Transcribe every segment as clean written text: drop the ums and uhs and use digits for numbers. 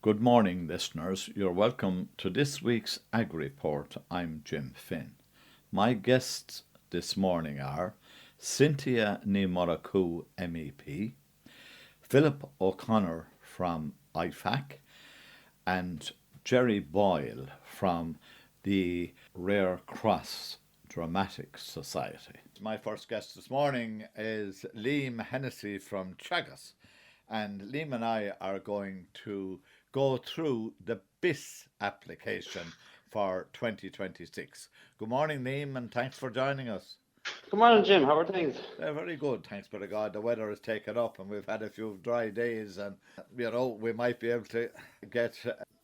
Good morning, listeners. You're welcome to this week's Ag Report. I'm Jim Finn. My guests this morning are Cynthia Nimoroku, MEP, Philip O'Connor from IFAC, and Jerry Boyle from the Rare Cross Dramatic Society. My first guest this morning is Liam Hennessy from Teagasc, and Liam and I are going to go through the BIS application for 2026. Good morning, Liam, and thanks for joining us. Good morning, Jim. How are things? They're very good, thanks be to God. The weather has taken up and we've had a few dry days, and we might be able to get,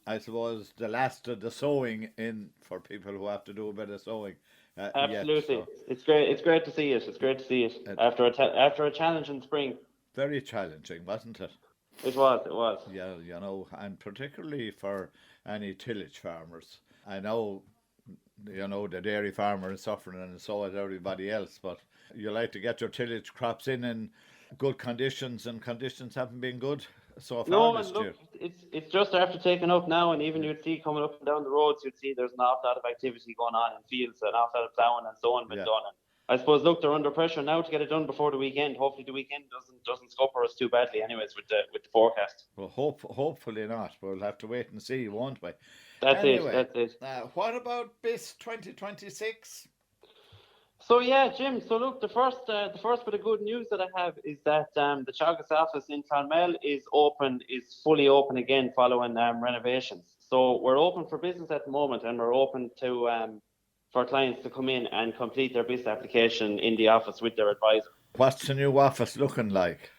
I suppose, the last of the sowing in for people who have to do a bit of sowing. Absolutely, So it's great. It's great to see it. It's great to see it it, after a challenging spring. very challenging, wasn't it? It was. It was. Yeah, and particularly for any tillage farmers. I know, the dairy farmer is suffering and so is everybody else, but you like to get your tillage crops in good conditions, and conditions haven't been good so far No, this and year. look, it's just after taking up now, and even Yeah, you'd see coming up and down the roads, you'd see there's an awful lot of activity going on in fields, an awful lot of ploughing and so on been yeah. done. And I suppose, look, they're under pressure now to get it done before the weekend. Hopefully, the weekend doesn't scupper us too badly, anyways, with the forecast. Well, hopefully not. We'll have to wait and see, won't we? That's it. Anyway, That's it. what about BIS 2026? So yeah, Jim. So look, the first bit of good news that I have is that the Teagasc office in Clonmel is fully open again following renovations. So we're open for business at the moment, and we're open to for clients to come in and complete their BIS application in the office with their advisor. What's the new office looking like?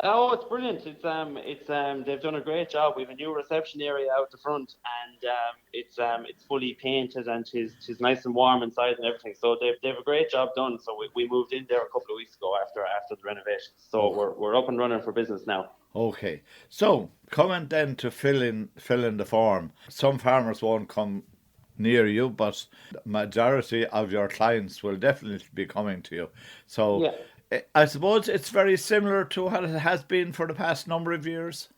Oh, it's brilliant. They've done a great job. We have a new reception area out the front, and it's fully painted, and it's nice and warm inside and everything. So they've a great job done. So we moved in there a couple of weeks ago after the renovations. So Oh, we're up and running for business now. okay. So coming then to fill in the form. Some farmers won't come near you, but the majority of your clients will definitely be coming to you. So Yeah. I suppose it's very similar to what it has been for the past number of years.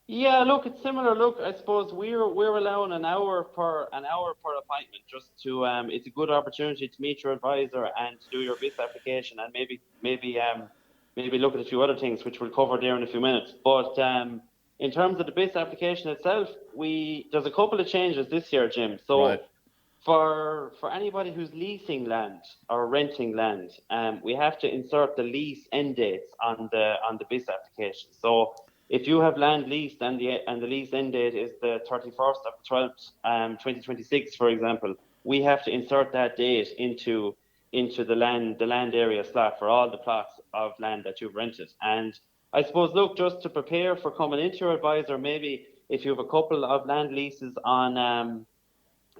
Yeah, look, it's similar. Look, I suppose we're allowing an hour per appointment, just to it's a good opportunity to meet your advisor and to do your BIS application, and maybe look at a few other things which we'll cover there in a few minutes. But in terms of the BIS application itself, we there's a couple of changes this year, Jim. Right. So for anybody who's leasing land or renting land, we have to insert the lease end dates on the BIS application. So if you have land leased and the lease end date is the 31st of the 12th, 2026, for example, we have to insert that date into the land area slot for all the plots of land that you've rented. And I suppose, look, just to prepare for coming into your advisor, maybe if you have a couple of land leases on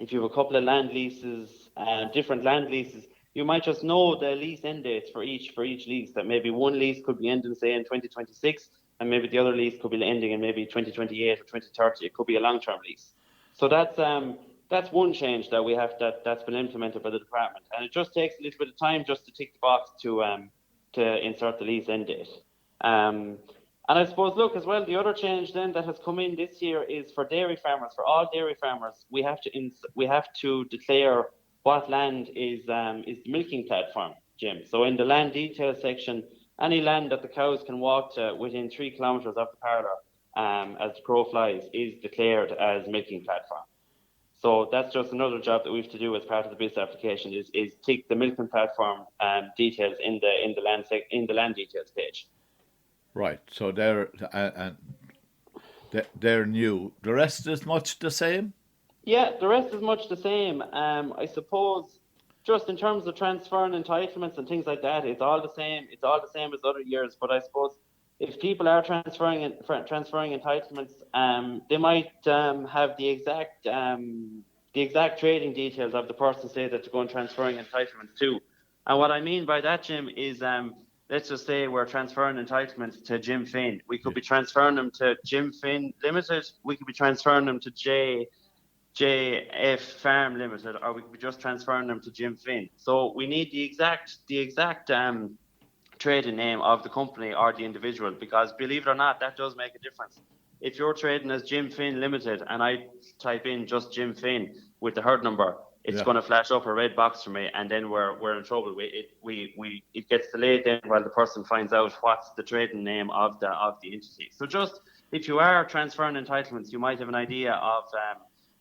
if you have a couple of land leases, different land leases, you might just know the lease end dates for each lease. That maybe one lease could be ending, say, in 2026, and maybe the other lease could be ending in maybe 2028 or 2030. It could be a long-term lease. So that's one change that we have that's been implemented by the department, and it just takes a little bit of time just to tick the box to insert the lease end date. Um, and I suppose, look, as well, the other change then that has come in this year is for dairy farmers. For all dairy farmers, we have to declare what land is the milking platform, Jim. So in the land details section, any land that the cows can walk to within 3 kilometres of the parlour, as the crow flies, is declared as milking platform. So that's just another job that we have to do as part of the BIS application is tick the milking platform details in the land details page. Right. So they're new. The rest is much the same. Yeah, the rest is much the same. I suppose just in terms of transferring entitlements and things like that, it's all the same. It's all the same as other years. But I suppose if people are transferring entitlements, they might have the exact trading details of the person, say, that they're going transferring entitlements to. And what I mean by that, Jim, is let's just say we're transferring entitlements to Jim Finn. We Yeah. could be transferring them to Jim Finn Limited. We could be transferring them to JF Farm Limited, or we could be just transferring them to Jim Finn. So we need the exact trading name of the company or the individual, because believe it or not, that does make a difference. if you're trading as Jim Finn Limited and I type in just Jim Finn with the herd number, it's going to flash up a red box for me, and then we're in trouble. It gets delayed then while the person finds out what's the trading name of the entity. So just if you are transferring entitlements, you might have an idea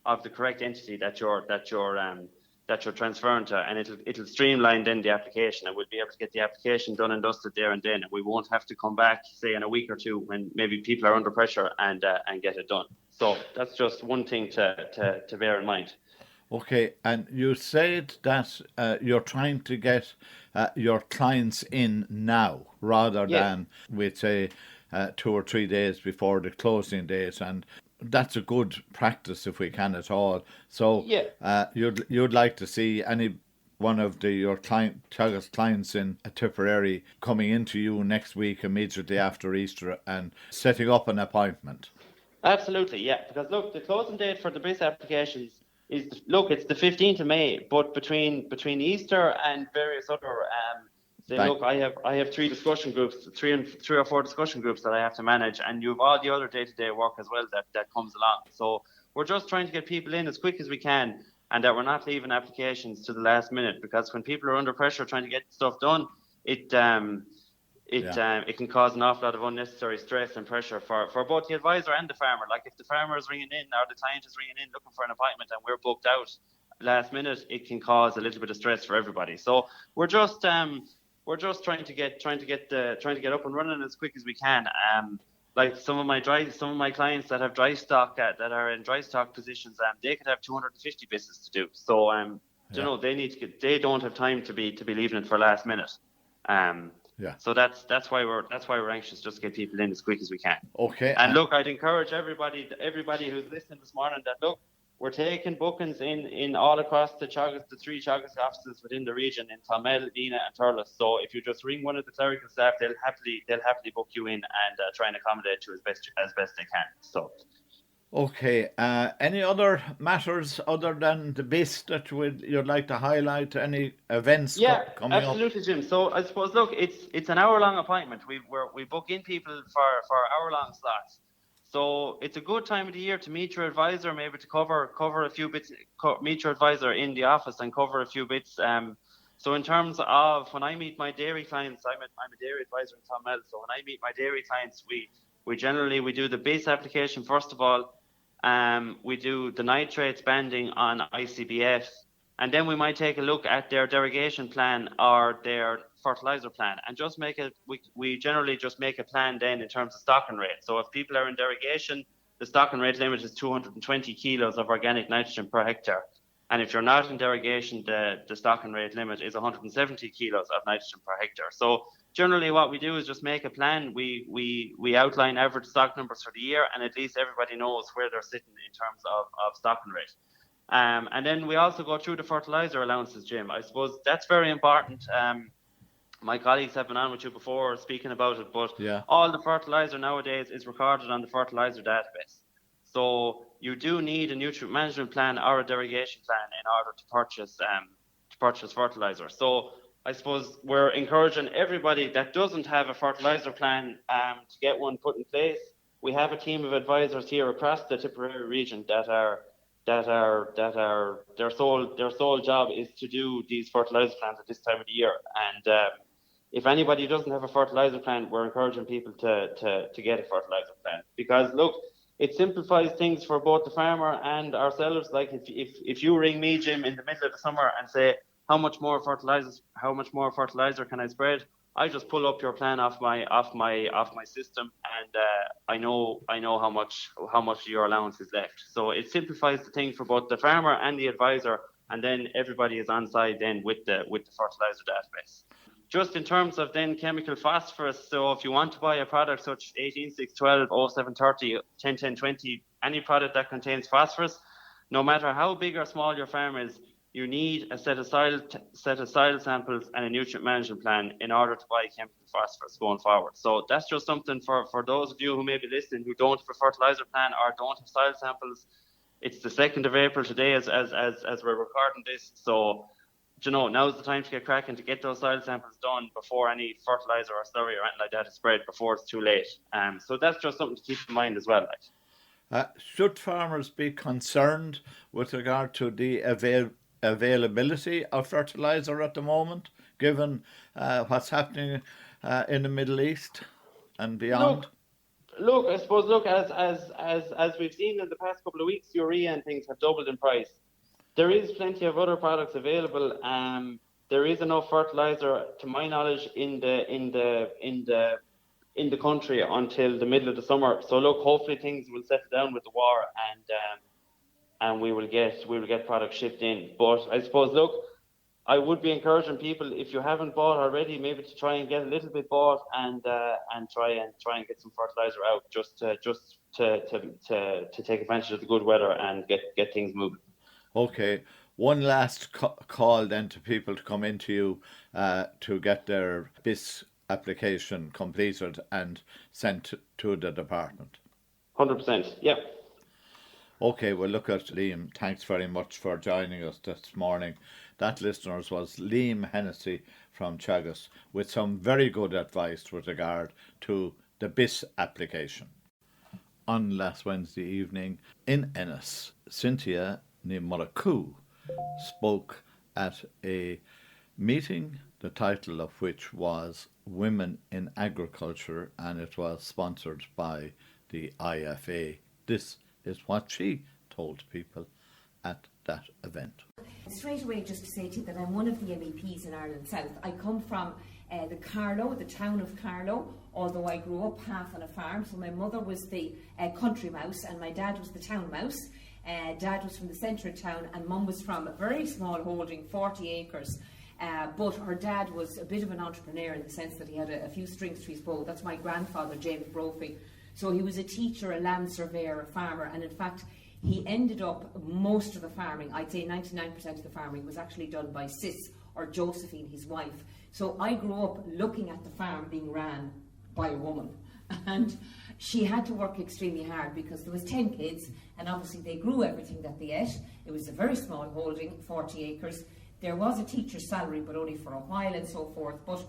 of the correct entity that you're transferring to, and it'll streamline then the application, and we'll be able to get the application done and dusted there and then, and we won't have to come back, say, in a week or two when maybe people are under pressure and get it done. So that's just one thing to bear in mind. Okay, and you said that you're trying to get your clients in now rather than, we'd say, 2 or 3 days before the closing date, and that's a good practice if we can at all. So you'd like to see any one of your Teagasc clients in Tipperary coming into you next week immediately after Easter and setting up an appointment. Absolutely, yeah. Because look, the closing date for the BIS applications it's the 15th of May, but between Easter and various other I have 3 discussion groups, 3 or 4 discussion groups that I have to manage, and you have all the other day-to-day work as well that comes along. So we're just trying to get people in as quick as we can, and that we're not leaving applications to the last minute, because when people are under pressure trying to get stuff done, it can cause an awful lot of unnecessary stress and pressure for both the advisor and the farmer. Like if the farmer is ringing in or the client is ringing in looking for an appointment and we're booked out last minute, it can cause a little bit of stress for everybody. So we're just trying to get up and running as quick as we can. Like some of my clients that have dry stock that are in dry stock positions, they could have 250 business to do. So you know, they don't have time to be leaving it for last minute. So that's why we're anxious just to get people in as quick as we can. Okay. And look, I'd encourage everybody who's listening this morning that look, we're taking bookings in all across the 3 Teagasc offices within the region in Clonmel, Lena and Thurles. So if you just ring one of the clerical staff, they'll happily book you in and try and accommodate you as best they can. So. Okay. Any other matters other than the BIS that you'd like to highlight? Any events coming up? Yeah, absolutely, Jim. So I suppose, look, it's an hour-long appointment. We book in people for hour-long slots. So it's a good time of the year to meet your advisor, maybe to cover a few bits, meet your advisor in the office and cover a few bits. So in terms of when I meet my dairy clients, I'm a dairy advisor in Clonmel. So when I meet my dairy clients, we generally do the BIS application first of all. We do the nitrates banding on ICBF, and then we might take a look at their derogation plan or their fertilizer plan, and just we generally just make a plan then in terms of stocking rate. So if people are in derogation, the stocking rate limit is 220 kilos of organic nitrogen per hectare, and if you're not in derogation, the stocking rate limit is 170 kilos of nitrogen per hectare. So generally what we do is just make a plan. We outline average stock numbers for the year, and at least everybody knows where they're sitting in terms of stocking rate. And then we also go through the fertilizer allowances, Jim. I suppose that's very important. My colleagues have been on with you before speaking about it, but all the fertilizer nowadays is recorded on the fertilizer database. So you do need a nutrient management plan or a derogation plan in order to purchase fertilizer. So I suppose we're encouraging everybody that doesn't have a fertilizer plan to get one put in place. We have a team of advisors here across the Tipperary region that their sole job is to do these fertilizer plans at this time of the year. And if anybody doesn't have a fertilizer plan, we're encouraging people to get a fertilizer plan, because look, it simplifies things for both the farmer and ourselves. Like if you ring me, Jim, in the middle of the summer and say, how much more fertilizer can I spread? I just pull up your plan off my system, and I know how much your allowance is left. So it simplifies the thing for both the farmer and the advisor, and then everybody is on side then with the fertilizer database. Just in terms of then chemical phosphorus, so if you want to buy a product such 18, 6, 12, 0730, 10, 10, 20, any product that contains phosphorus, no matter how big or small your farm is, you need a set of soil samples and a nutrient management plan in order to buy chemical phosphorus going forward. So that's just something for those of you who may be listening who don't have a fertilizer plan or don't have soil samples. It's the 2nd of April today as we're recording this. So now's the time to get cracking, to get those soil samples done before any fertilizer or slurry or anything like that is spread, before it's too late. So that's just something to keep in mind as well. Should farmers be concerned with regard to the availability of fertilizer at the moment, given what's happening in the Middle East and beyond? Look, I suppose, as we've seen in the past couple of weeks, urea and things have doubled in price. There is plenty of other products available. There is enough fertilizer, to my knowledge, in the country until the middle of the summer. So look, hopefully things will settle down with the war, and we will get products shipped in. But I suppose, look, I would be encouraging people, if you haven't bought already, maybe to try and get a little bit bought and try and get some fertilizer out, just to take advantage of the good weather and get things moving. Okay, one last call then to people to come into you to get their BIS application completed and sent to the department. 100%, yeah. Okay, well, look at Liam. Thanks very much for joining us this morning. That, listeners, was Liam Hennessy from Teagasc with some very good advice with regard to the BIS application. On last Wednesday evening in Ennis, Cynthia Ní Murchú spoke at a meeting, the title of which was Women in Agriculture, and it was sponsored by the IFA. This is what she told people at that event. Straight away, just to say to you that I'm one of the MEPs in Ireland South. I come from the town of Carlow, although I grew up half on a farm. So my mother was the country mouse and my dad was the town mouse. Dad was from the centre of town and Mum was from a very small holding, 40 acres. But her dad was a bit of an entrepreneur in the sense that he had a few strings to his bow. That's my grandfather, James Brophy. So he was a teacher, a land surveyor, a farmer, and in fact he ended up, most of the farming, I'd say 99% of the farming, was actually done by Sis, or Josephine, his wife. So I grew up looking at the farm being ran by a woman. And she had to work extremely hard because there was 10 kids, and obviously they grew everything that they ate. It was a very small holding, 40 acres. There was a teacher's salary, but only for a while and so forth. But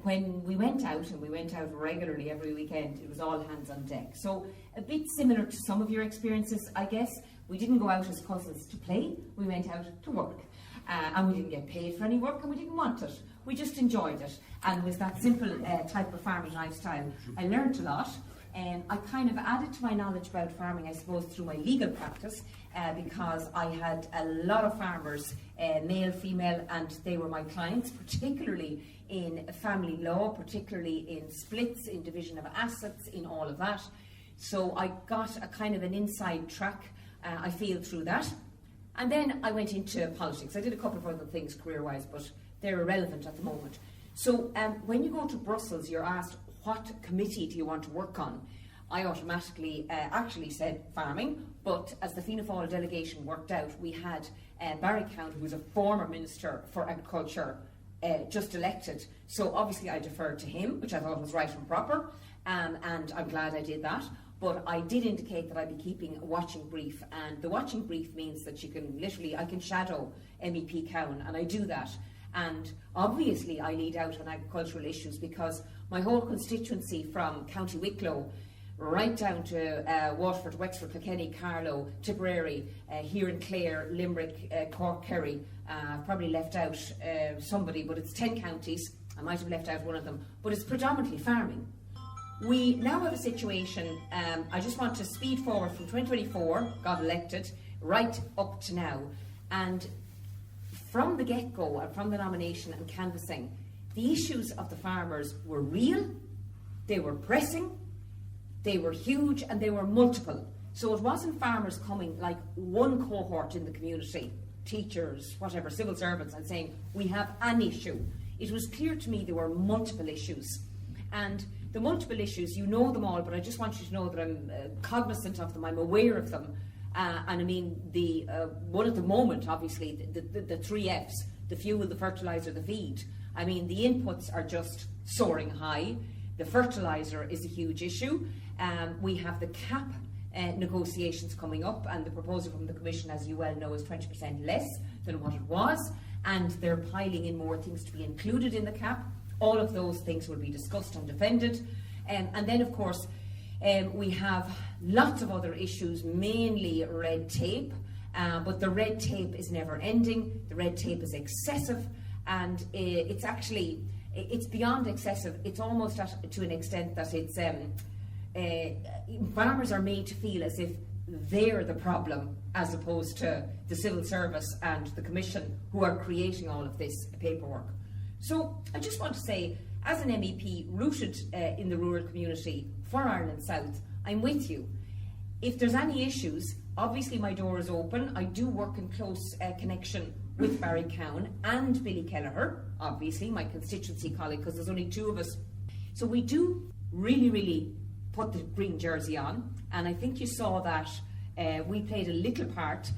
when we went out, and we went out regularly every weekend, it was all hands on deck. So a bit similar to some of your experiences, I guess. We didn't go out as cousins to play, we went out to work. And we didn't get paid for any work, and we didn't want it. We just enjoyed it. And it was that simple type of farming lifestyle. I learnt a lot. I kind of added to my knowledge about farming, I suppose, through my legal practice, because I had a lot of farmers, male, female, and they were my clients, particularly in family law, particularly in splits, in division of assets, in all of that. So I got a kind of an inside track, I feel, through that. And then I went into politics. I did a couple of other things career-wise, but they're irrelevant at the moment. So when you go to Brussels, you're asked, what committee do you want to work on? I automatically actually said farming, but as the Fianna Fáil delegation worked out, we had Barry Count, who was a former Minister for Agriculture, just elected. So obviously I deferred to him, which I thought was right and proper, and I'm glad I did that. But I did indicate that I'd be keeping a watching brief, and the watching brief means that you can literally, I can shadow MEP Cowan, and I do that. And obviously I lead out on agricultural issues because my whole constituency from County Wicklow right down to Waterford, Wexford, Kilkenny, Carlow, Tipperary, here in Clare, Limerick, Cork, Kerry, probably left out somebody, but it's 10 counties. I might have left out one of them, but it's predominantly farming. We now have a situation, I just want to speed forward from 2024, got elected, right up to now. And from the get-go and from the nomination and canvassing, the issues of the farmers were real, they were pressing, they were huge, and they were multiple. So it wasn't farmers coming like one cohort in the community, teachers, whatever, civil servants, and saying, we have an issue. It was clear to me there were multiple issues. And the multiple issues, you know them all, but I just want you to know that I'm cognizant of them, I'm aware of them. And I mean, the one at the moment, obviously, the 3 Fs, the fuel, the fertiliser, the feed. I mean, the inputs are just soaring high. The fertiliser is a huge issue. We have the CAP negotiations coming up, and the proposal from the Commission, as you well know, is 20% less than what it was. and they're piling in more things to be included in the cap. All of those things will be discussed and defended. And then, of course, we have lots of other issues, mainly red tape, but the red tape is never ending. The red tape is excessive, and it's beyond excessive. It's almost to an extent that it's farmers are made to feel as if they're the problem, as opposed to the civil service and the commission who are creating all of this paperwork. So I just want to say, as an MEP rooted in the rural community for Ireland South, I'm with you. If there's any issues, obviously my door is open. I do work in close connection with Barry Cowan and Billy Kelleher, obviously my constituency colleague, because there's only two of us. So we do really put the green jersey on, and I think you saw that we played a little part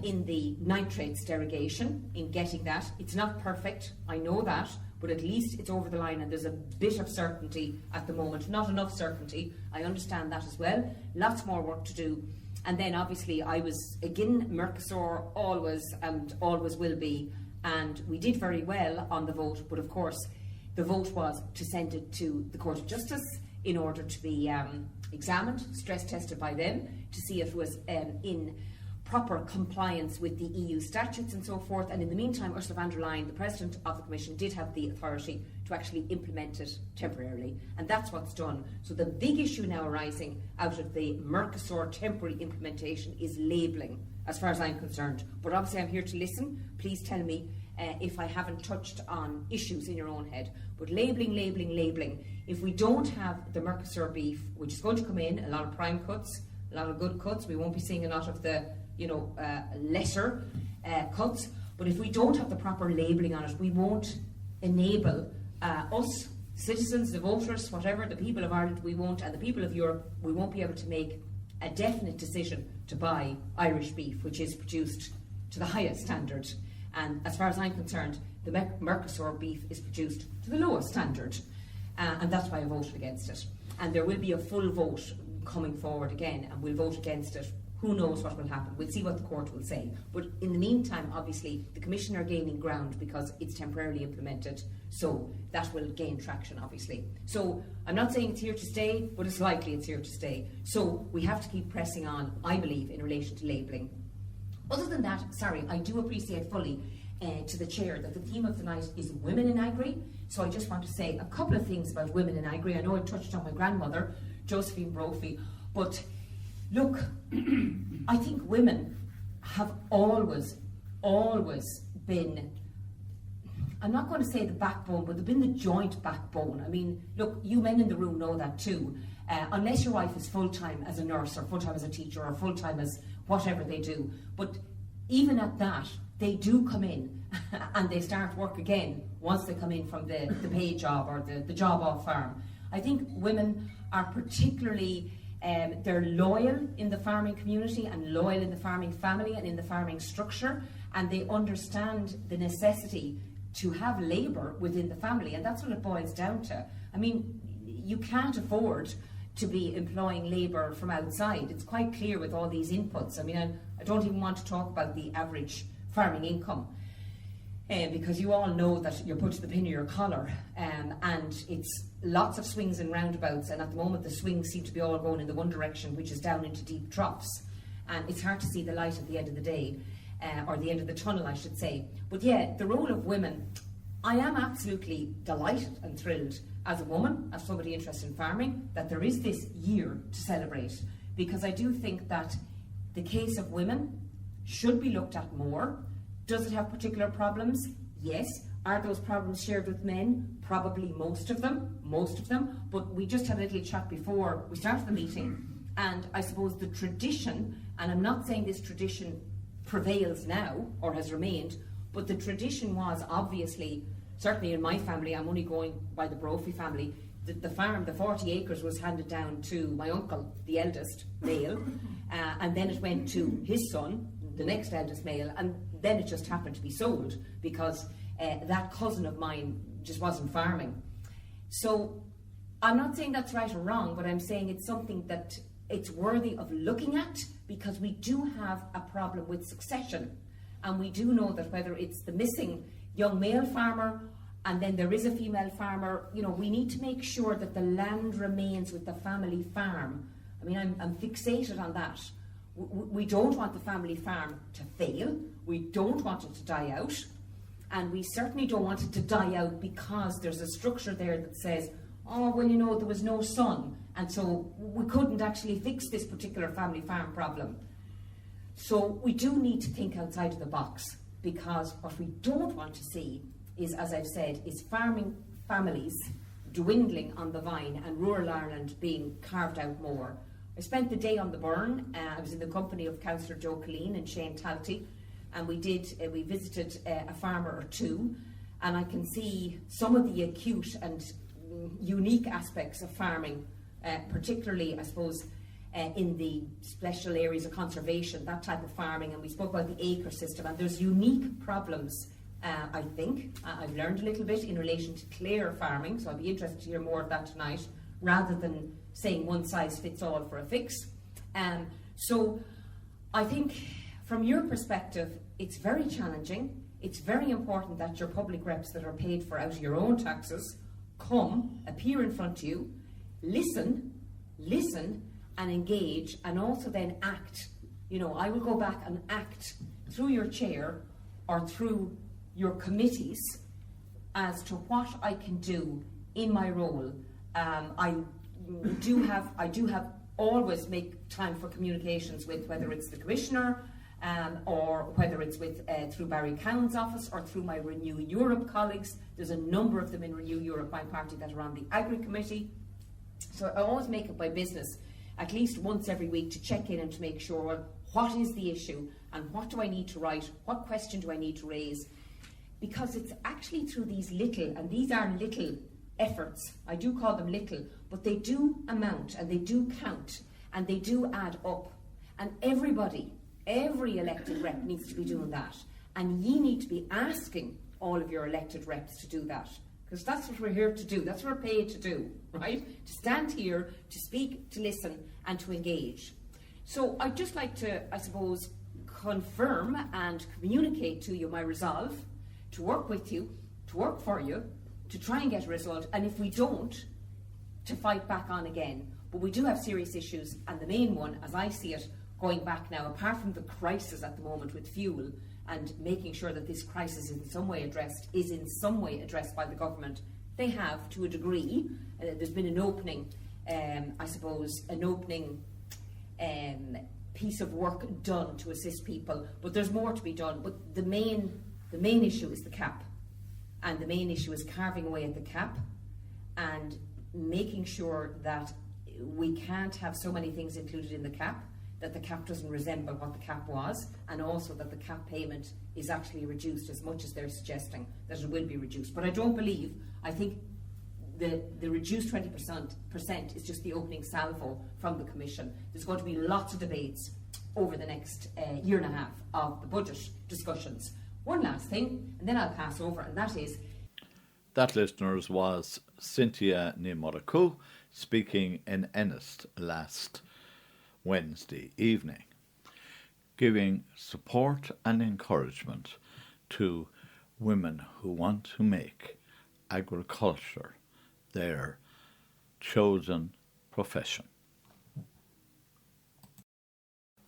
in the nitrates derogation, in getting that. It's not perfect, I know that, but at least it's over the line and there's a bit of certainty at the moment. Not enough certainty, I understand that as well. Lots more work to do. And then obviously I was again Mercosur, always and always will be, and we did very well on the vote, but of course the vote was to send it to the Court of Justice in order to be examined, stress tested by them, to see if it was in proper compliance with the EU statutes and so forth. And in the meantime, Ursula von der Leyen, the President of the Commission, did have the authority to actually implement it temporarily, and that's what's done. So the big issue now arising out of the Mercosur temporary implementation is labelling, as far as I'm concerned. But obviously I'm here to listen. Please tell me if I haven't touched on issues in your own head. But labelling. If we don't have the Mercosur beef, which is going to come in, a lot of prime cuts, a lot of good cuts, we won't be seeing a lot of the lesser cuts. But if we don't have the proper labelling on it, we won't enable us, citizens, the voters, whatever, the people of Ireland, we won't, and the people of Europe, we won't be able to make a definite decision to buy Irish beef, which is produced to the highest standard. And as far as I'm concerned, the Mercosur beef is produced to the lowest standard. And that's why I voted against it. And there will be a full vote coming forward again, and we'll vote against it. Who knows what will happen? We'll see what the court will say. But in the meantime, obviously, the Commission are gaining ground because it's temporarily implemented, so that will gain traction, obviously. So I'm not saying it's here to stay, but it's likely it's here to stay. So we have to keep pressing on, I believe, in relation to labelling. Other than that, I do appreciate fully to the Chair that the theme of the night is women in agri. So I just want to say a couple of things about women in agri. I know I touched on my grandmother, Josephine Brophy, but look, I think women have always been, I'm not going to say the backbone, but they've been the joint backbone. I mean, look, you men in the room know that too. Unless your wife is full-time as a nurse or full-time as a teacher or full-time as whatever they do. But even at that, they do come in and they start work again once they come in from the paid job or the job off farm. I think women are particularly, they're loyal in the farming community and loyal in the farming family and in the farming structure, and they understand the necessity to have labour within the family, and that's what it boils down to. I mean, you can't afford to be employing labour from outside. It's quite clear with all these inputs. I mean, I don't even want to talk about the average farming income, because you all know that you're put to the pin of your collar, and it's lots of swings and roundabouts, and at the moment the swings seem to be all going in the one direction, which is down into deep troughs, and it's hard to see the light at the end of the day, or the end of the tunnel, I should say. But yeah, the role of women, I am absolutely delighted and thrilled as a woman, as somebody interested in farming, that there is this year to celebrate, because I do think that the case of women should be looked at more. Does it have particular problems? Yes. Are those problems shared with men? Probably most of them, but we just had a little chat before we started the meeting, and I suppose the tradition, and I'm not saying this tradition prevails now or has remained, but the tradition was obviously, certainly in my family, I'm only going by the Brophy family, the farm, the 40 acres was handed down to my uncle, the eldest male, and then it went to his son, the next eldest male, and then it just happened to be sold because that cousin of mine just wasn't farming. So I'm not saying that's right or wrong, but I'm saying it's something that it's worthy of looking at, because we do have a problem with succession. And we do know that whether it's the missing young male farmer and then there is a female farmer, we need to make sure that the land remains with the family farm. I mean, I'm fixated on that. We don't want the family farm to fail. We don't want it to die out. And we certainly don't want it to die out because there's a structure there that says, oh, well, there was no son, and so we couldn't actually fix this particular family farm problem. So we do need to think outside of the box, because what we don't want to see is, as I've said, is farming families dwindling on the vine and rural Ireland being carved out more. I spent the day on the Burn. I was in the company of Councillor Joe Colleen and Shane Talty, and we visited a farmer or two, and I can see some of the acute and unique aspects of farming, particularly, I suppose, in the special areas of conservation, that type of farming. And we spoke about the acre system, and there's unique problems, I think. I've learned a little bit in relation to clear farming, so I'd be interested to hear more of that tonight, rather than saying one size fits all for a fix. So I think from your perspective, it's very challenging. It's very important that your public reps that are paid for out of your own taxes appear in front of you, listen, and engage, and also then act. I will go back and act through your chair or through your committees as to what I can do in my role. I do have always make time for communications with, whether it's the Commissioner, or whether it's with through Barry Cowan's office or through my Renew Europe colleagues. There's a number of them in Renew Europe, my party, that are on the Agri Committee. So I always make it my business at least once every week to check in and to make sure, well, what is the issue and what do I need to write, what question do I need to raise? Because it's actually through these little, and these are little efforts, I do call them little, but they do amount and they do count and they do add up. And every elected rep needs to be doing that. And ye need to be asking all of your elected reps to do that. Because that's what we're here to do. That's what we're paid to do, right? To stand here, to speak, to listen, and to engage. So I'd just like to, I suppose, confirm and communicate to you my resolve to work with you, to work for you, to try and get a result. And if we don't, to fight back on again. But we do have serious issues, and the main one, as I see it, going back now, apart from the crisis at the moment with fuel and making sure that this crisis is in some way addressed by the government, they have to a degree. There's been an opening, piece of work done to assist people, but there's more to be done. But the main issue is the cap, and the main issue is carving away at the cap and making sure that we can't have so many things included in the cap that the cap doesn't resemble what the cap was, and also that the cap payment is actually reduced as much as they're suggesting that it will be reduced. But I think the reduced 20% is just the opening salvo from the Commission. There's going to be lots of debates over the next year and a half of the budget discussions. One last thing, and then I'll pass over, and that is... That, listeners, was Cynthia Ní Murchú speaking in Ennis last Wednesday evening, giving support and encouragement to women who want to make agriculture their chosen profession.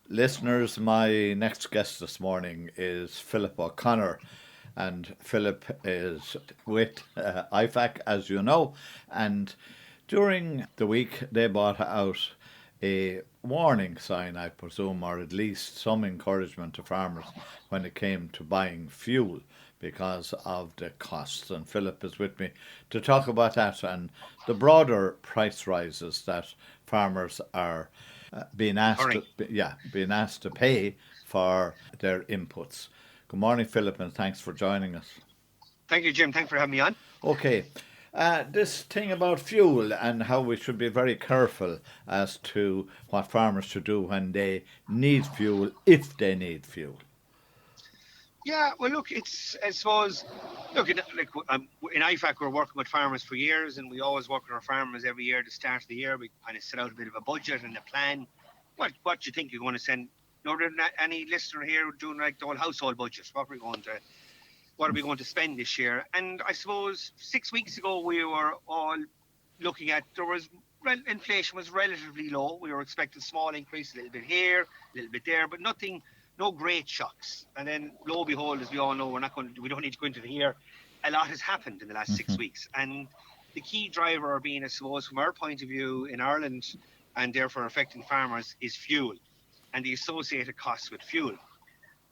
Listeners, my next guest this morning is Philip O'Connor, and Philip is with IFAC, as you know, and during the week they brought out a warning sign, I presume, or at least some encouragement to farmers when it came to buying fuel because of the costs. And Philip is with me to talk about that and the broader price rises that farmers are being asked to pay for their inputs. Good morning, Philip, and thanks for joining us. Thank you, Jim. Thanks for having me on. Okay. This thing about fuel and how we should be very careful as to what farmers should do when they need fuel, if they need fuel. Yeah, well, look, in IFAC, we're working with farmers for years, and we always work with our farmers every year at the start of the year. We kind of set out a bit of a budget and a plan. What do you think you're going to nor than any listener here doing like the whole household budget. What are we going to spend this year? And I suppose 6 weeks ago we were all looking at inflation was relatively low. We were expecting small increase, a little bit here, a little bit there, but no great shocks. And then, lo and behold, as we all know, we don't need to go into it here. A lot has happened in the last 6 weeks, and the key driver being, I suppose, from our point of view in Ireland, and therefore affecting farmers, is fuel and the associated costs with fuel.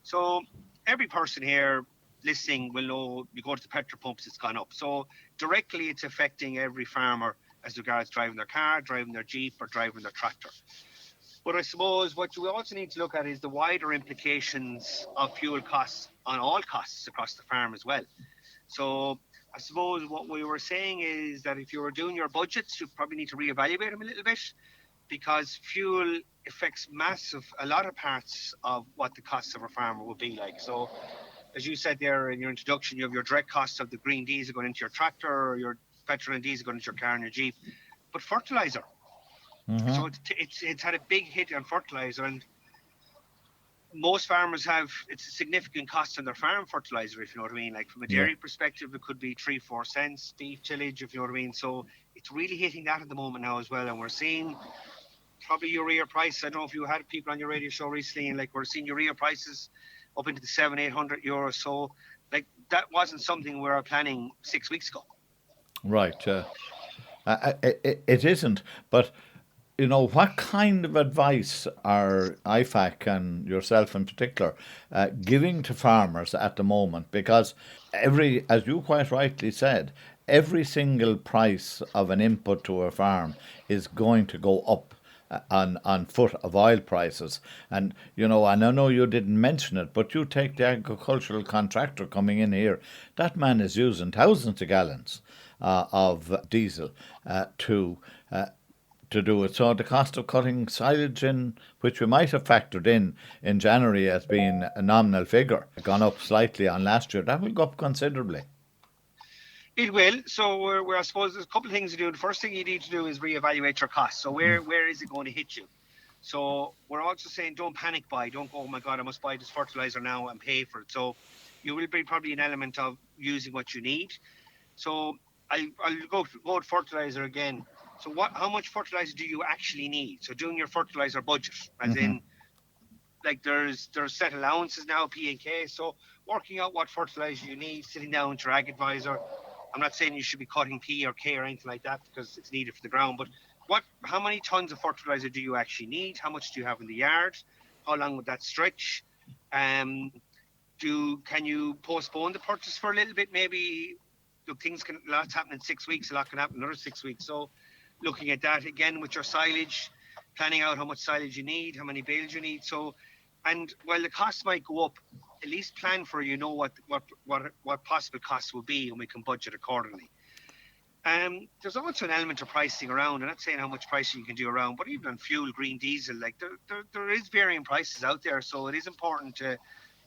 So every person here listening will know, you go to the petrol pumps, it's gone up. So directly it's affecting every farmer as regards driving their car, driving their Jeep, or driving their tractor. But I suppose what you also need to look at is the wider implications of fuel costs on all costs across the farm as well. So I suppose what we were saying is that if you were doing your budgets, you probably need to reevaluate them a little bit, because fuel affects a lot of parts of what the costs of a farmer will be like. So as you said there in your introduction, you have your direct costs of the green diesel going into your tractor, or your petrol and diesel going into your car and your Jeep. But fertilizer. So it's had a big hit on fertilizer, and most farmers it's a significant cost on their farm fertilizer, if you know what I mean. Like from a dairy perspective, it could be 3-4 cents, beef tillage, if you know what I mean. So it's really hitting that at the moment now as well. And we're seeing probably urea price. I don't know if you had people on your radio show recently, and like we're seeing urea prices up into the 700-800 euros. So like that wasn't something we were planning 6 weeks ago. Right. It isn't. But, you know, what kind of advice are IFAC and yourself in particular giving to farmers at the moment? Because as you quite rightly said, every single price of an input to a farm is going to go up on foot of oil prices. And, you know, and I know you didn't mention it, but you take the agricultural contractor coming in here, that man is using thousands of gallons of diesel to do it. So the cost of cutting silage in, which we might have factored in January as being a nominal figure, gone up slightly on last year, that will go up considerably. It will. So I suppose there's a couple of things to do. The first thing you need to do is reevaluate your costs. So where is it going to hit you? So we're also saying don't panic buy. Don't go, oh my God, I must buy this fertilizer now and pay for it. So you will be probably an element of using what you need. So I'll go with fertilizer again. So how much fertilizer do you actually need? So doing your fertilizer budget, as in, like there's set allowances now, P&K. So working out what fertilizer you need, sitting down with your ag advisor. I'm not saying you should be cutting P or K or anything like that because it's needed for the ground, but how many tons of fertilizer do you actually need? How much do you have in the yard? How long would that stretch? Can you postpone the purchase for a little bit? Maybe look, lots happen in 6 weeks, a lot can happen in another 6 weeks. So looking at that again with your silage, planning out how much silage you need, how many bales you need. So, and while the costs might go up, at least plan for, you know, what possible costs will be, and we can budget accordingly. There's also an element of pricing around. I'm not saying how much pricing you can do around, but even on fuel, green diesel, like there is varying prices out there. So it is important to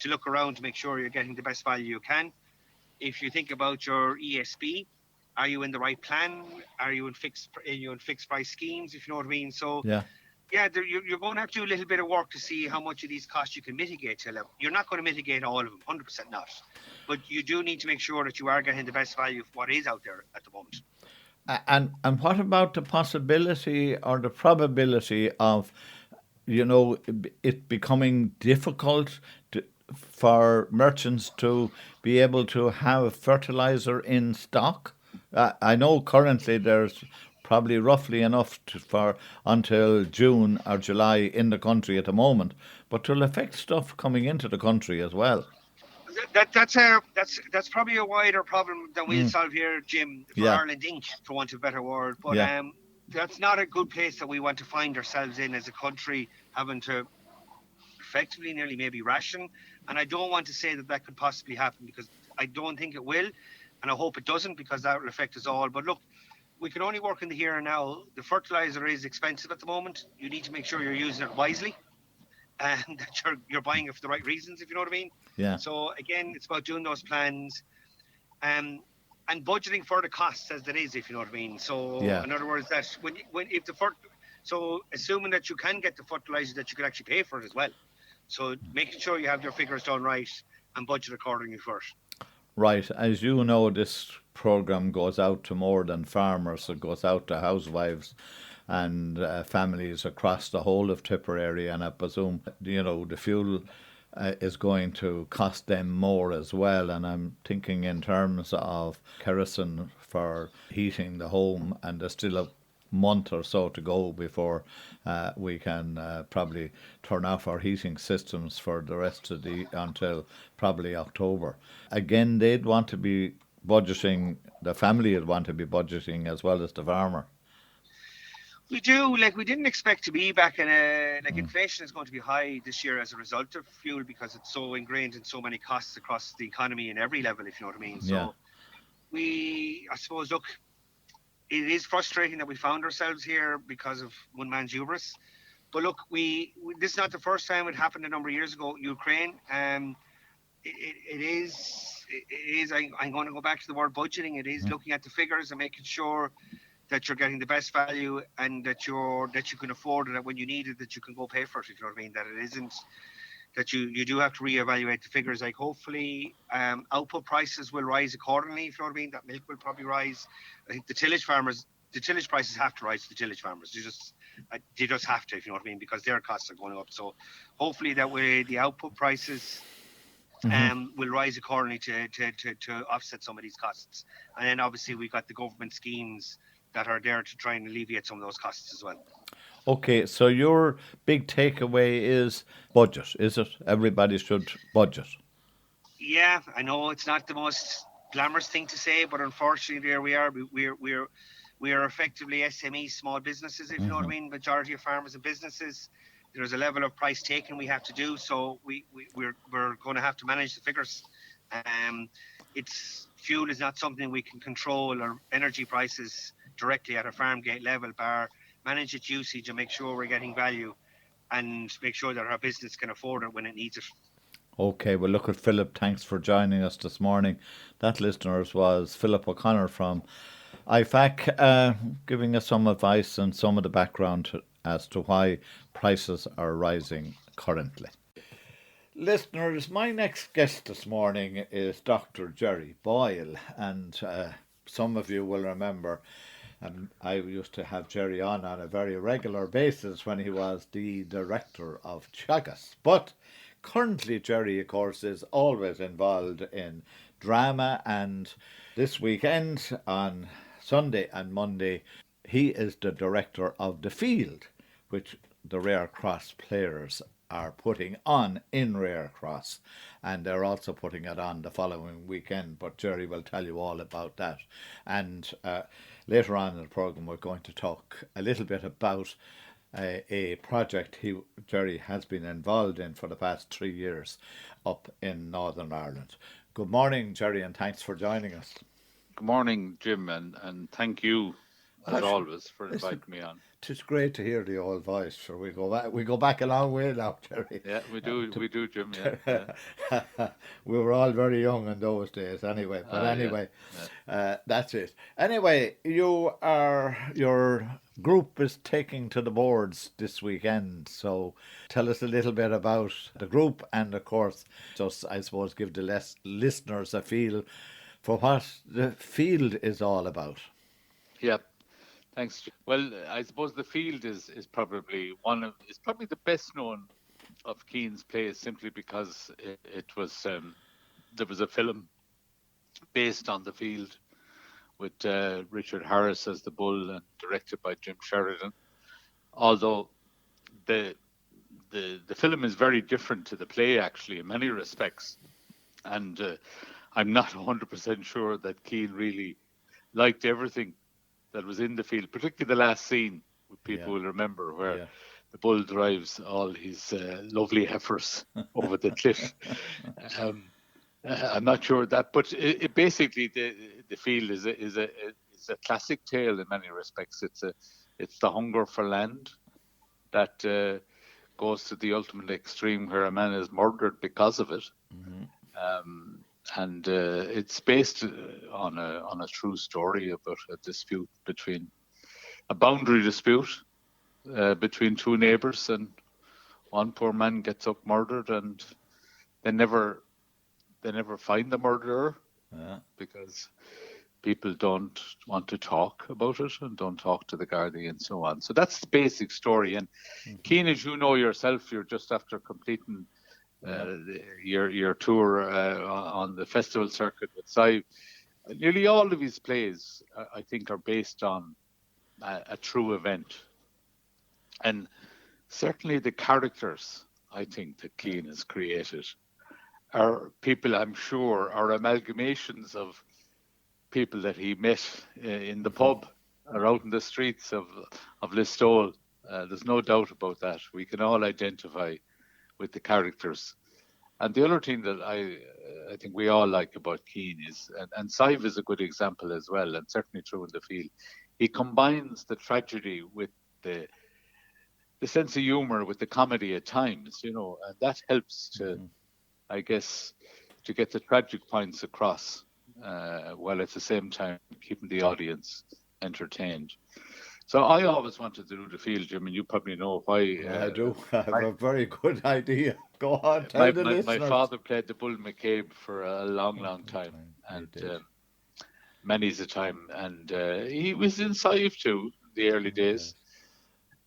look around to make sure you're getting the best value you can. If you think about your ESB, are you in the right plan? Are you in fixed price schemes, if you know what I mean? So you're going to have to do a little bit of work to see how much of these costs you can mitigate to a level. You're not going to mitigate all of them, 100% not. But you do need to make sure that you are getting the best value for what is out there at the moment. And what about the possibility or the probability of, you know, it becoming difficult for merchants to be able to have fertilizer in stock? I know currently there's probably roughly enough for until June or July in the country at the moment, but it will affect stuff coming into the country as well. That's probably a wider problem than we'll solve here, Jim, for Ireland Inc., for want of a better word. But that's not a good place that we want to find ourselves in as a country, having to effectively nearly maybe ration. And I don't want to say that could possibly happen, because I don't think it will, and I hope it doesn't, because that will affect us all. But look, we can only work in the here and now. The fertilizer is expensive at the moment. You need to make sure you're using it wisely and that you're buying it for the right reasons, if you know what I mean. Yeah. So again, it's about doing those plans and budgeting for the costs as it is, if you know what I mean. So in other words, that so assuming that you can get the fertilizer, that you can actually pay for it as well. So making sure you have your figures done right and budget accordingly first. Right. As you know, this program goes out to more than farmers. It goes out to housewives and families across the whole of Tipperary. And I presume, the fuel is going to cost them more as well. And I'm thinking in terms of kerosene for heating the home, and there's still a month or so to go before we can probably turn off our heating systems for the rest of until probably October. Again, they'd want to be budgeting, the family would want to be budgeting as well as the farmer. We do. We didn't expect to be back in inflation is going to be high this year as a result of fuel, because it's so ingrained in so many costs across the economy in every level, if you know what I mean. Yeah. So I suppose, look, it is frustrating that we found ourselves here because of one man's hubris. But look, this is not the first time it happened a number of years ago. Ukraine, it is. I'm going to go back to the word budgeting. It is looking at the figures and making sure that you're getting the best value, and that you can afford it, and when you need it, that you can go pay for it, if you know what I mean. That it isn't that you do have to reevaluate the figures. hopefully output prices will rise accordingly, if you know what I mean. That milk will probably rise. I think the tillage prices have to rise to the tillage farmers. They just have to, if you know what I mean, because their costs are going up. So hopefully that way the output prices will rise accordingly to offset some of these costs. And then obviously we've got the government schemes that are there to try and alleviate some of those costs as well. Okay, so your big takeaway is budget, is it? Everybody should budget. Yeah, I know it's not the most glamorous thing to say, but unfortunately there we are. We are effectively SME, small businesses, if you know what I mean. Majority of farmers and businesses, there's a level of price taking we have to do, so we're going to have to manage the figures. Fuel is not something we can control, or energy prices directly at a farm gate level, bar manage its usage and make sure we're getting value, and make sure that our business can afford it when it needs it. Okay, well, look at Philip. Thanks for joining us this morning. That, listeners, was Philip O'Connor from IFAC, giving us some advice and some of the background as to why prices are rising currently. Listeners, my next guest this morning is Dr. Jerry Boyle, and some of you will remember I used to have Jerry on a very regular basis when he was the director of Teagasc. But currently Jerry, of course, is always involved in drama, and this weekend on Sunday and Monday he is the director of The Field, which the Rare Cross players are putting on in Rare Cross, and they're also putting it on the following weekend, but Jerry will tell you all about that. And later on in the programme we're going to talk a little bit about a project Jerry has been involved in for the past 3 years up in Northern Ireland. Good morning, Jerry, and thanks for joining us. Good morning, Jim, and thank you as always for inviting me on. It's great to hear the old voice. So we go back a long way now, Jerry. Yeah, we do, Jim. Yeah. We were all very young in those days, anyway. But that's it. Anyway, your group is taking to the boards this weekend. So tell us a little bit about the group, and of course, just I suppose give the listeners a feel for what the field is all about. Yeah. Thanks. Well, I suppose The Field is probably the best known of Keane's plays, simply because it was there was a film based on The Field with Richard Harris as the bull and directed by Jim Sheridan. Although the film is very different to the play, actually, in many respects, and I'm not 100% sure that Keane really liked everything that was in The Field, particularly the last scene, people will remember, where the bull drives all his lovely heifers over the cliff. I'm not sure that, but it basically the Field is a classic tale in many respects. It's the hunger for land that goes to the ultimate extreme, where a man is murdered because of it. Mm-hmm. And it's based on a true story about a boundary dispute between two neighbours, and one poor man gets up murdered, and they never find the murderer Yeah. because people don't want to talk about it and don't talk to the Gardaí and so on. So that's the basic story. And Keane, as you know yourself, you're just after completing your tour on the festival circuit with Sive. Nearly all of his plays, I think, are based on a true event. And certainly the characters, I think, that Keane has created are people, I'm sure, are amalgamations of people that he met in the pub or out in the streets of Listowel. There's no doubt about that. We can all identify with the characters. And the other thing that I think we all like about Keane is, and Sive is a good example as well, and certainly true in the field, he combines the tragedy with the sense of humour, with the comedy at times, and that helps to, I guess, to get the tragic points across, while at the same time keeping the audience entertained. So I always wanted to do the field, Jim, and you probably know why. I do. I have a very good idea. Go on, tell the listeners. My father played the Bull McCabe for a long time, and many's a time, and he was in Sive too, the early days.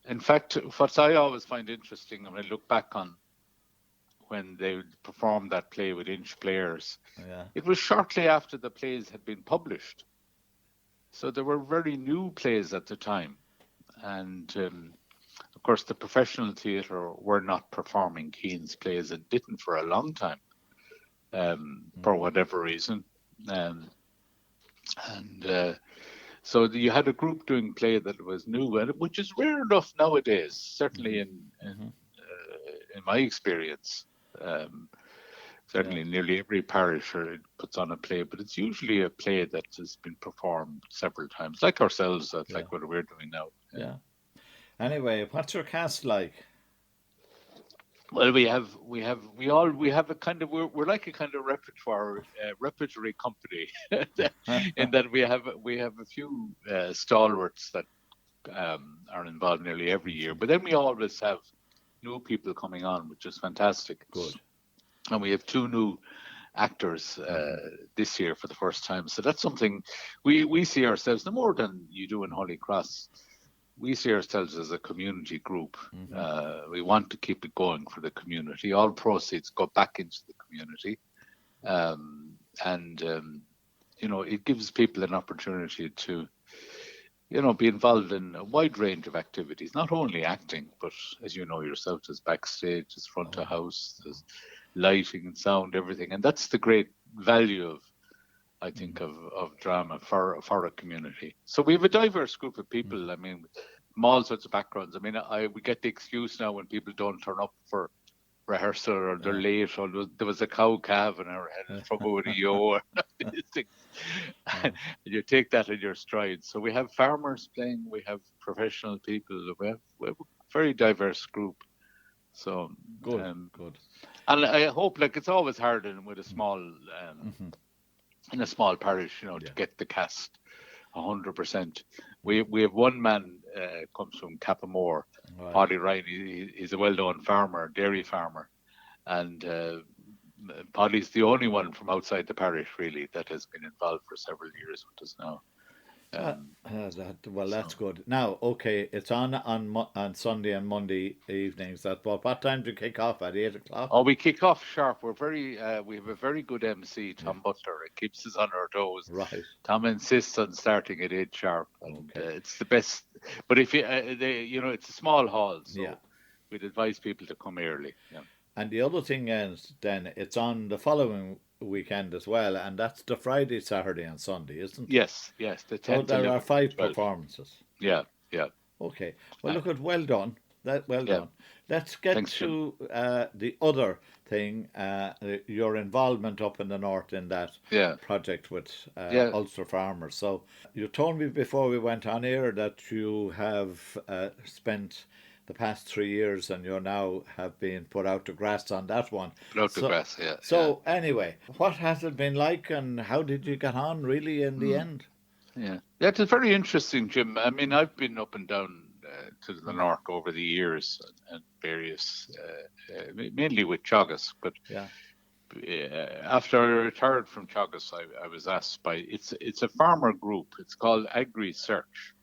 In fact, what I always find interesting when I look back on when they performed that play with Inch Players, it was shortly after the plays had been published. So there were very new plays at the time. And of course, the professional theatre were not performing Keane's plays and didn't for a long time, for whatever reason. So you had a group doing play that was new, which is rare enough nowadays, certainly in my experience. Certainly, nearly every parish puts on a play, but it's usually a play that has been performed several times, like ourselves, like what we're doing now. Yeah. Anyway, what's your cast like? Well, we have a kind of we're like a kind of repertory company, in that we have a few stalwarts that are involved nearly every year, but then we always have new people coming on, which is fantastic. Good. And we have 2 new actors this year for the first time. So that's something we see ourselves, no more than you do in Holy Cross, we see ourselves as a community group. We want to keep it going for the community. All proceeds go back into the community. It gives people an opportunity to, be involved in a wide range of activities, not only acting, but as you know yourself, there's backstage, there's front of house, there's lighting and sound, everything. And that's the great value of, I think, of drama for a community. So we have a diverse group of people. I mean, from all sorts of backgrounds. I mean, we get the excuse now when people don't turn up for rehearsal or they're late, or there was a cow calf and I had trouble with a yo, or these things. And you take that in your stride. So we have farmers playing, we have professional people, we have a very diverse group. So good. And I hope, it's always hard with a small, in a small parish, to get the cast 100%. We have one man comes from Cappamore, Paddy Ryan. He's a well-known farmer, dairy farmer, and Paddy's the only one from outside the parish really that has been involved for several years with us now. That's good. Now, okay, it's on Sunday and Monday evenings. What time do you kick off? At 8 o'clock? Oh, we kick off sharp. We have a very good MC, Tom Butler. It keeps us on our toes. Right. Tom insists on starting at 8 sharp, and it's the best. But if it's a small hall, so we'd advise people to come early. Yeah. And the other thing is, then it's on the following weekend as well, and that's the Friday, Saturday, and Sunday, isn't it? Yes. The 10th. There are 5 performances. Yeah. Okay. Well, look, well done. Done. Let's get to the other thing, your involvement up in the north in that project with Ulster farmers. So you told me before we went on air that you have spent the past 3 years, and you now have been put out to grass on that one. Grass, yeah. So anyway, what has it been like, and how did you get on really in the end? Yeah, it's very interesting, Jim. I mean, I've been up and down to the north over the years and various, mainly with Teagasc. But Yeah. after I retired from Teagasc, I was asked by it's a farmer group. It's called Agri Search,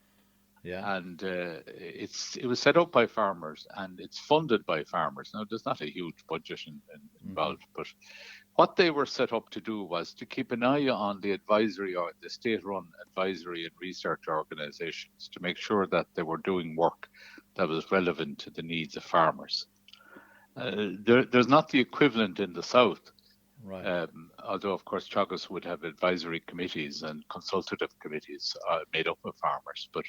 Yeah. and it was set up by farmers and it's funded by farmers. Now there's not a huge budget involved, but what they were set up to do was to keep an eye on the advisory or the state-run advisory and research organisations to make sure that they were doing work that was relevant to the needs of farmers. There's not the equivalent in the south. Right. Although, of course, Teagasc would have advisory committees and consultative committees made up of farmers. But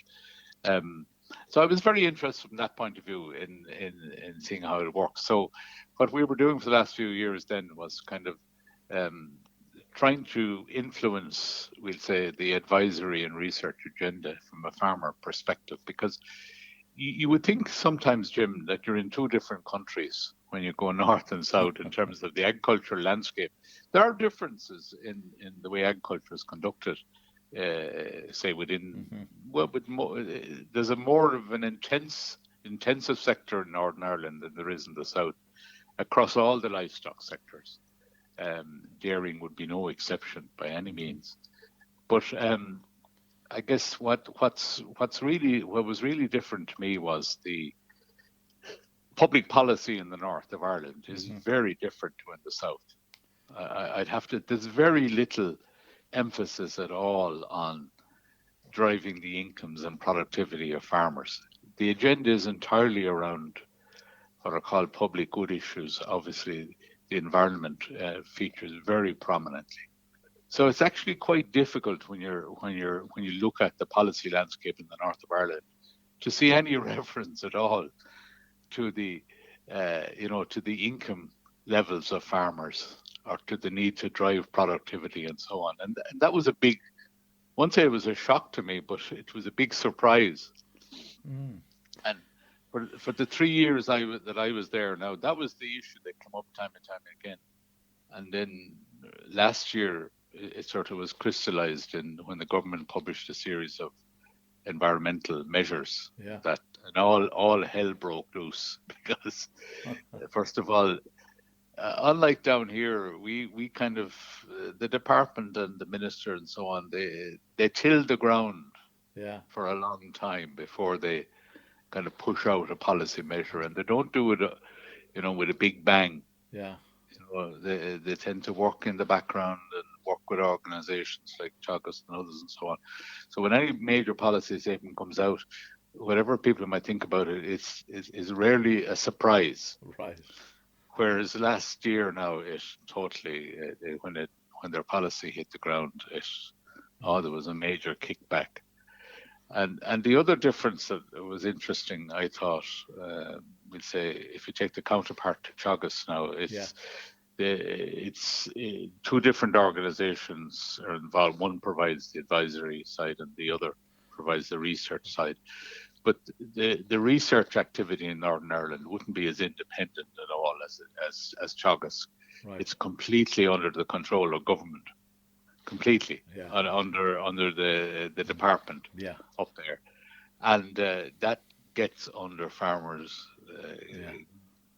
so I was very interested from that point of view in seeing how it works. So what we were doing for the last few years then was kind of trying to influence, we'll say, the advisory and research agenda from a farmer perspective, because you would think sometimes, Jim, that you're in two different countries when you go north and south in terms of the agricultural landscape. There are differences in the way agriculture is conducted, say within, there's a more of an intensive sector in Northern Ireland than there is in the south, across all the livestock sectors. Dairying would be no exception by any means. But I guess what was really different to me was the public policy in the north of Ireland is very different to in the south. There's very little emphasis at all on driving the incomes and productivity of farmers. The agenda is entirely around what are called public good issues. Obviously, the environment features very prominently. So it's actually quite difficult when you look at the policy landscape in the north of Ireland to see any reference at all to the to the income levels of farmers or to the need to drive productivity and so on. And that was I won't say it was a shock to me, but it was a big surprise. And for the 3 years that I was there now, that was the issue that came up time and time again. And then last year, it sort of was crystallized when the government published a series of environmental measures that and all hell broke loose because first of all, unlike down here, we kind of the department and the minister and so on, they tilled the ground for a long time before they kind of push out a policy measure, and they don't do it with a big bang. They tend to work in the background and work with organizations like Teagasc and others and so on. So when any major policy statement comes out, whatever people might think about it, is rarely a surprise. Right. Whereas last year now, it totally when their policy hit the ground, there was a major kickback. And the other difference that was interesting, I thought, we'll say, if you take the counterpart to Teagasc now, it's two different organizations are involved. One provides the advisory side and the other provides the research side. But the research activity in Northern Ireland wouldn't be as independent at all as Teagasc. Right. It's completely under the control of government, completely under the department up there, and that gets under farmers.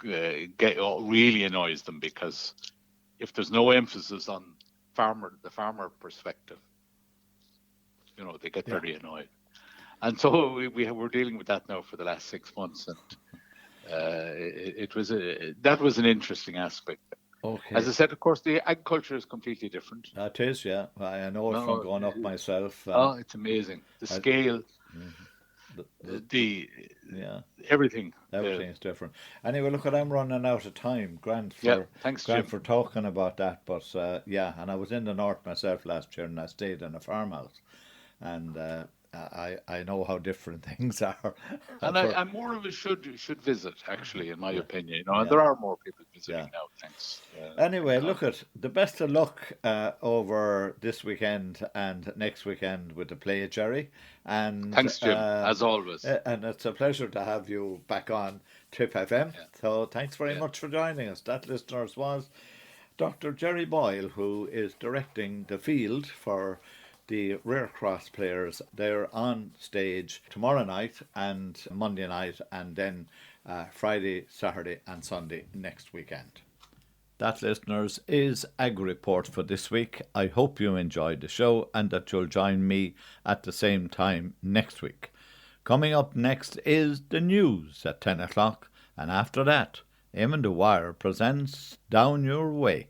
Really annoys them because if there's no emphasis on the farmer perspective, they get very annoyed. And so we're dealing with that now for the last 6 months, and that was an interesting aspect. Okay. As I said, of course, the agriculture is completely different. That is, I know it from going up myself. It's amazing. The scale, everything. Everything is different. Anyway, look, I'm running out of time. Grant thanks, Grant Jim, for talking about that. But and I was in the north myself last year, and I stayed in a farmhouse, and I know how different things are. And more of us should visit, actually, in my opinion. And there are more people visiting now. Thanks. Anyway, look at the best of luck over this weekend and next weekend with the play, Jerry. And thanks, Jim, as always. And it's a pleasure to have you back on Trip FM. So thanks very much for joining us. That, listeners, was Dr. Jerry Boyle, who is directing the field for the Rare Cross players. They're on stage tomorrow night and Monday night, and then Friday, Saturday and Sunday next weekend. That, listeners, is Agri Report for this week. I hope you enjoyed the show and that you'll join me at the same time next week. Coming up next is the news at 10 o'clock, and after that, Eamon Dwyer presents Down Your Way.